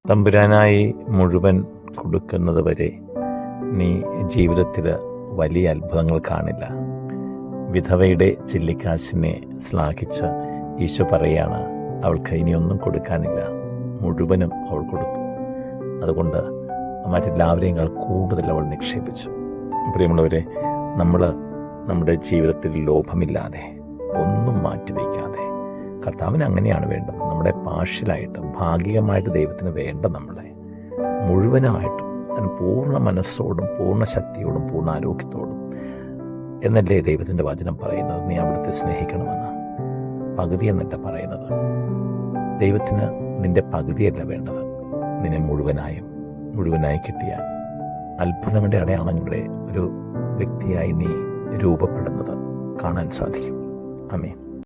തമ്പുരാനായി മുഴുവൻ കൊടുക്കുന്നത് വരെ നീ ജീവിതത്തിൽ വലിയ അത്ഭുതങ്ങൾ കാണില്ല. വിധവയുടെ ചില്ലിക്കാശിനെ ശ്ലാഘിച്ച് ഈശോ പറയുകയാണ്, അവൾക്ക് ഇനിയൊന്നും കൊടുക്കാനില്ല, മുഴുവനും അവൾ കൊടുത്തു. അതുകൊണ്ട് മറ്റെല്ലാവരെയും കൂടുതൽ അവൾ നിക്ഷേപിച്ചു. പ്രിയമുള്ളവരെ, നമ്മൾ നമ്മുടെ ജീവിതത്തിൽ ലോഭമില്ലാതെ ഒന്നും മാറ്റിവെക്കാതെ, കർത്താവിന് അങ്ങനെയാണ് വേണ്ടത്. നമ്മുടെ പാർഷ്യലായിട്ട് ഭാഗികമായിട്ട് ദൈവത്തിന് വേണ്ട നമ്മളെ മുഴുവനായിട്ടും പൂർണ്ണ മനസ്സോടും പൂർണ്ണ ശക്തിയോടും പൂർണ്ണ ആരോഗ്യത്തോടും എന്നല്ലേ ദൈവത്തിൻ്റെ വചനം പറയുന്നത്. നീ അവിടുത്തെ സ്നേഹിക്കണമെന്ന്. പകുതി എന്നല്ല പറയുന്നത്. ദൈവത്തിന് നിൻ്റെ പകുതിയല്ല വേണ്ടത്, നിന്നെ മുഴുവനായി കിട്ടിയാൽ അത്ഭുതങ്ങളുടെ അടയാളങ്ങളുടെ ഒരു വ്യക്തിയായി നീ രൂപപ്പെടുന്നത് കാണാൻ സാധിക്കും. ആമേൻ.